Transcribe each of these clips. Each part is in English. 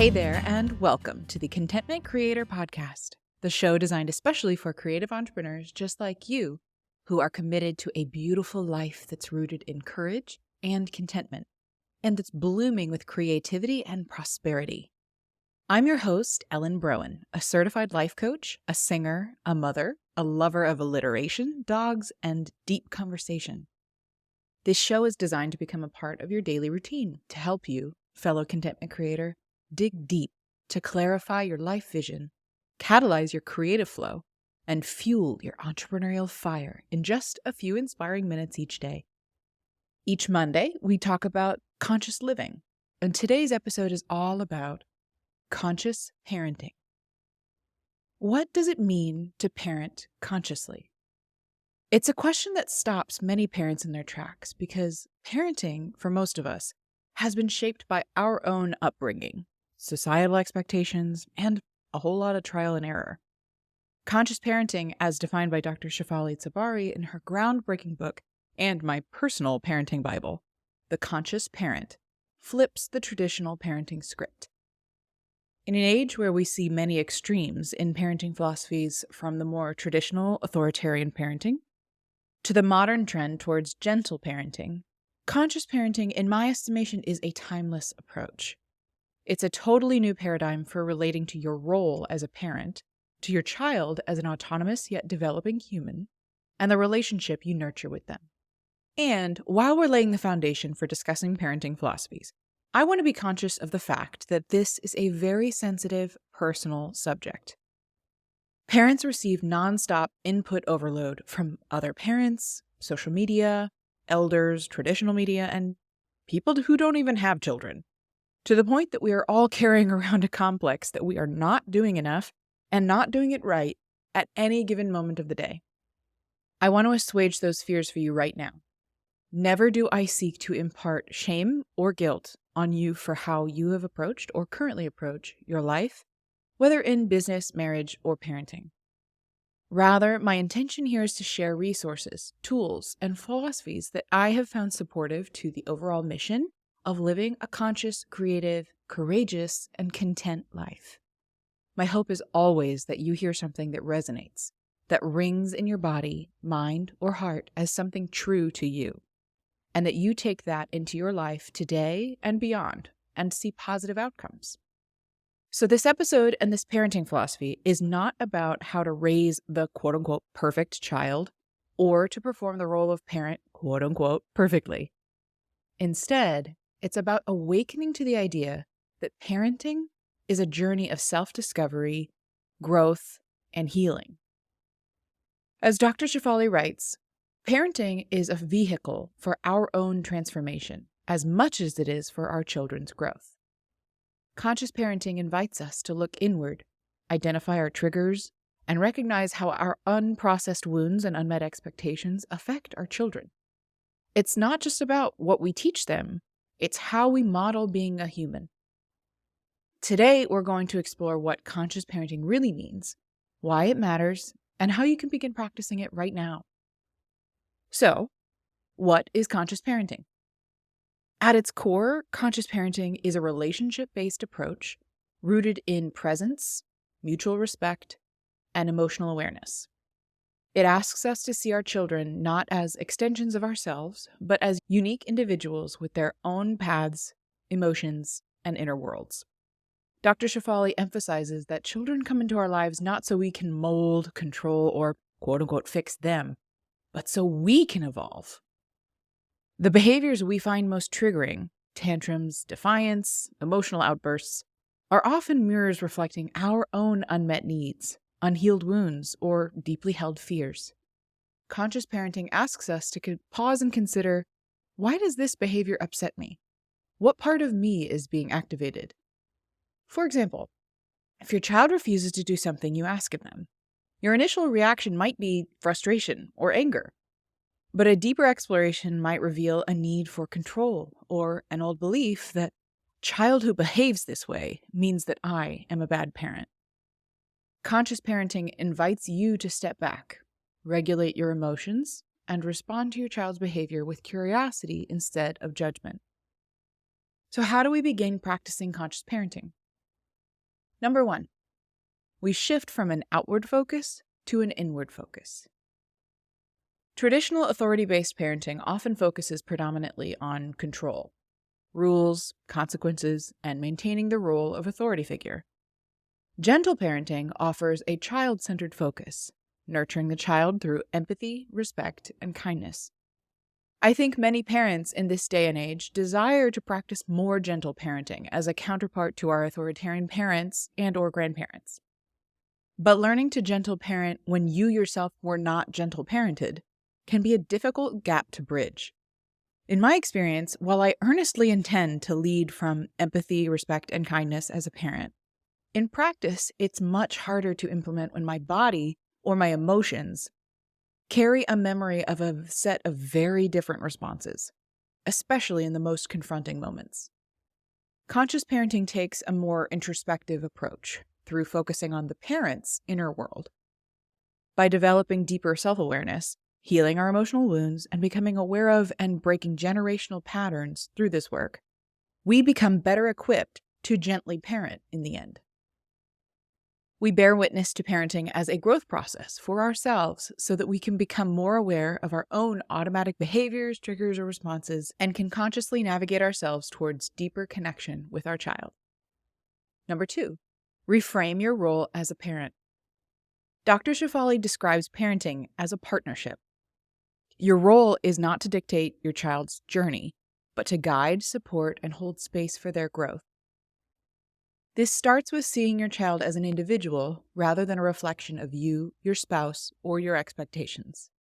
Hey there, and welcome to the Contentment Creator Podcast, the show designed especially for creative entrepreneurs just like you who are committed to a beautiful life that's rooted in courage and contentment, and that's blooming with creativity and prosperity. I'm your host, Ellen Broen, a certified life coach, a singer, a mother, a lover of alliteration, dogs, and deep conversation. This show is designed to become a part of your daily routine to help you, fellow contentment creator, dig deep to clarify your life vision, catalyze your creative flow, and fuel your entrepreneurial fire in just a few inspiring minutes each day. Each Monday, we talk about conscious living, and today's episode is all about conscious parenting. What does it mean to parent consciously? It's a question that stops many parents in their tracks because parenting, for most of us, has been shaped by our own upbringing, societal expectations, and a whole lot of trial and error. Conscious parenting, as defined by Dr. Shefali in her groundbreaking book and my personal parenting Bible, The Conscious Parent, flips the traditional parenting script. In an age where we see many extremes in parenting philosophies, from the more traditional authoritarian parenting to the modern trend towards gentle parenting, conscious parenting, in my estimation, is a timeless approach. It's a totally new paradigm for relating to your role as a parent, to your child as an autonomous yet developing human, and the relationship you nurture with them. And while we're laying the foundation for discussing parenting philosophies, I want to be conscious of the fact that this is a very sensitive, personal subject. Parents receive nonstop input overload from other parents, social media, elders, traditional media, and people who don't even have children, to the point that we are all carrying around a complex that we are not doing enough and not doing it right at any given moment of the day. I want to assuage those fears for you right now. Never do I seek to impart shame or guilt on you for how you have approached or currently approach your life, whether in business, marriage, or parenting. Rather, my intention here is to share resources, tools, and philosophies that I have found supportive to the overall mission of living a conscious, creative, courageous, and content life. My hope is always that you hear something that resonates, that rings in your body, mind, or heart as something true to you, and that you take that into your life today and beyond and see positive outcomes. So this episode and this parenting philosophy is not about how to raise the quote-unquote perfect child or to perform the role of parent quote-unquote perfectly. Instead, it's about awakening to the idea that parenting is a journey of self-discovery, growth, and healing. As Dr. Shefali writes, parenting is a vehicle for our own transformation as much as it is for our children's growth. Conscious parenting invites us to look inward, identify our triggers, and recognize how our unprocessed wounds and unmet expectations affect our children. It's not just about what we teach them, it's how we model being a human. Today, we're going to explore what conscious parenting really means, why it matters, and how you can begin practicing it right now. So, what is conscious parenting? At its core, conscious parenting is a relationship-based approach rooted in presence, mutual respect, and emotional awareness. It asks us to see our children not as extensions of ourselves, but as unique individuals with their own paths, emotions, and inner worlds. Dr. Shefali emphasizes that children come into our lives not so we can mold, control, or quote-unquote fix them, but so we can evolve. The behaviors we find most triggering, tantrums, defiance, emotional outbursts, are often mirrors reflecting our own unmet needs, unhealed wounds, or deeply held fears. Conscious parenting asks us to pause and consider, why does this behavior upset me? What part of me is being activated? For example, if your child refuses to do something you ask of them, your initial reaction might be frustration or anger. But a deeper exploration might reveal a need for control or an old belief that child who behaves this way means that I am a bad parent. Conscious parenting invites you to step back, regulate your emotions, and respond to your child's behavior with curiosity instead of judgment. So how do we begin practicing conscious parenting? Number 1, we shift from an outward focus to an inward focus. Traditional authority-based parenting often focuses predominantly on control, rules, consequences, and maintaining the role of authority figure. Gentle parenting offers a child-centered focus, nurturing the child through empathy, respect, and kindness. I think many parents in this day and age desire to practice more gentle parenting as a counterpart to our authoritarian parents and/or grandparents. But learning to gentle parent when you yourself were not gentle parented can be a difficult gap to bridge. In my experience, while I earnestly intend to lead from empathy, respect, and kindness as a parent, in practice, it's much harder to implement when my body or my emotions carry a memory of a set of very different responses, especially in the most confronting moments. Conscious parenting takes a more introspective approach through focusing on the parent's inner world. By developing deeper self-awareness, healing our emotional wounds, and becoming aware of and breaking generational patterns through this work, we become better equipped to gently parent in the end. We bear witness to parenting as a growth process for ourselves so that we can become more aware of our own automatic behaviors, triggers, or responses, and can consciously navigate ourselves towards deeper connection with our child. Number 2, reframe your role as a parent. Dr. Shefali describes parenting as a partnership. Your role is not to dictate your child's journey, but to guide, support, and hold space for their growth. This starts with seeing your child as an individual rather than a reflection of you, your spouse, or your expectations.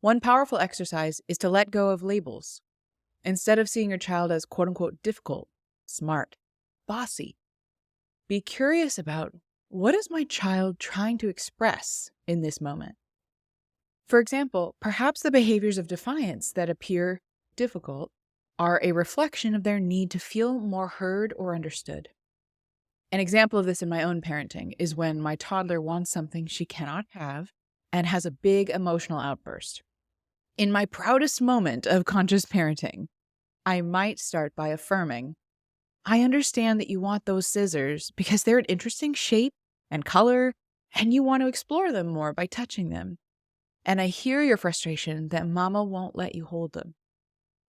One powerful exercise is to let go of labels. Instead of seeing your child as quote-unquote difficult, smart, bossy, be curious about what is my child trying to express in this moment. For example, perhaps the behaviors of defiance that appear difficult are a reflection of their need to feel more heard or understood. An example of this in my own parenting is when my toddler wants something she cannot have and has a big emotional outburst. In my proudest moment of conscious parenting, I might start by affirming, I understand that you want those scissors because they're an interesting shape and color, and you want to explore them more by touching them. And I hear your frustration that Mama won't let you hold them.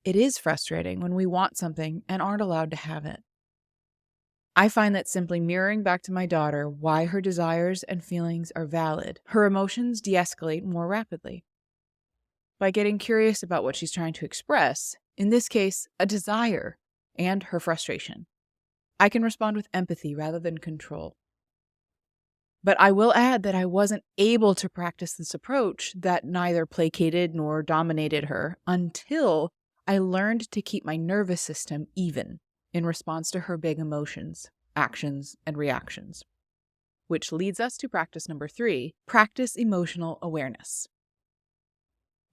It is frustrating when we want something and aren't allowed to have it. I find that simply mirroring back to my daughter why her desires and feelings are valid, her emotions de-escalate more rapidly. By getting curious about what she's trying to express, in this case, a desire, and her frustration, I can respond with empathy rather than control. But I will add that I wasn't able to practice this approach that neither placated nor dominated her until I learned to keep my nervous system even in response to her big emotions, actions, and reactions. Which leads us to practice number 3, practice emotional awareness.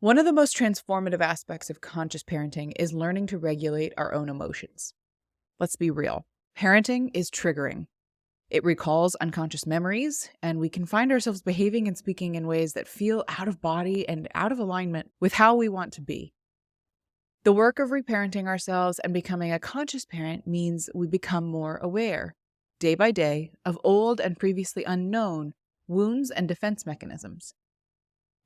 One of the most transformative aspects of conscious parenting is learning to regulate our own emotions. Let's be real. Parenting is triggering. It recalls unconscious memories, and we can find ourselves behaving and speaking in ways that feel out of body and out of alignment with how we want to be. The work of reparenting ourselves and becoming a conscious parent means we become more aware, day by day, of old and previously unknown wounds and defense mechanisms.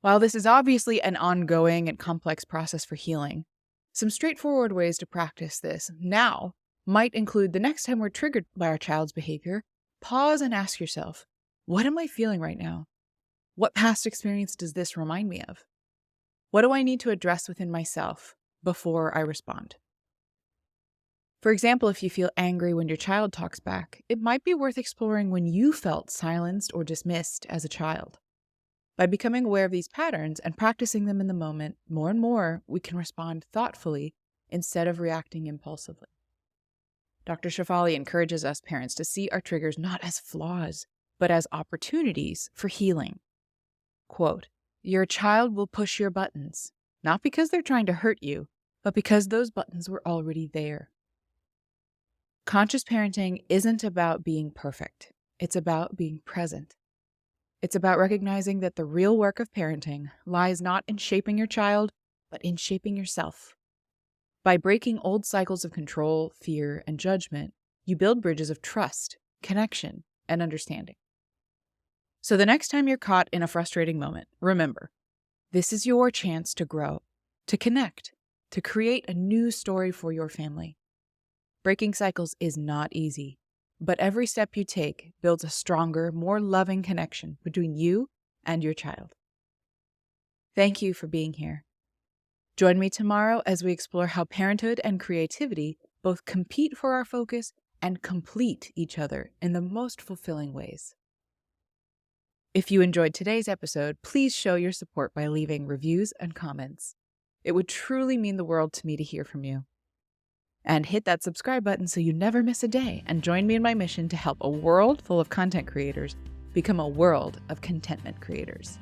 While this is obviously an ongoing and complex process for healing, some straightforward ways to practice this now might include the next time we're triggered by our child's behavior, pause and ask yourself, what am I feeling right now? What past experience does this remind me of? What do I need to address within myself before I respond? For example, if you feel angry when your child talks back, it might be worth exploring when you felt silenced or dismissed as a child. By becoming aware of these patterns and practicing them in the moment, more and more, we can respond thoughtfully instead of reacting impulsively. Dr. Shefali encourages us parents to see our triggers not as flaws, but as opportunities for healing. Quote, "Your child will push your buttons, not because they're trying to hurt you, but because those buttons were already there." Conscious parenting isn't about being perfect. It's about being present. It's about recognizing that the real work of parenting lies not in shaping your child, but in shaping yourself. By breaking old cycles of control, fear, and judgment, you build bridges of trust, connection, and understanding. So the next time you're caught in a frustrating moment, remember, this is your chance to grow, to connect, to create a new story for your family. Breaking cycles is not easy, but every step you take builds a stronger, more loving connection between you and your child. Thank you for being here. Join me tomorrow as we explore how parenthood and creativity both compete for our focus and complete each other in the most fulfilling ways. If you enjoyed today's episode, please show your support by leaving reviews and comments. It would truly mean the world to me to hear from you. And hit that subscribe button so you never miss a day, and join me in my mission to help a world full of content creators become a world of contentment creators.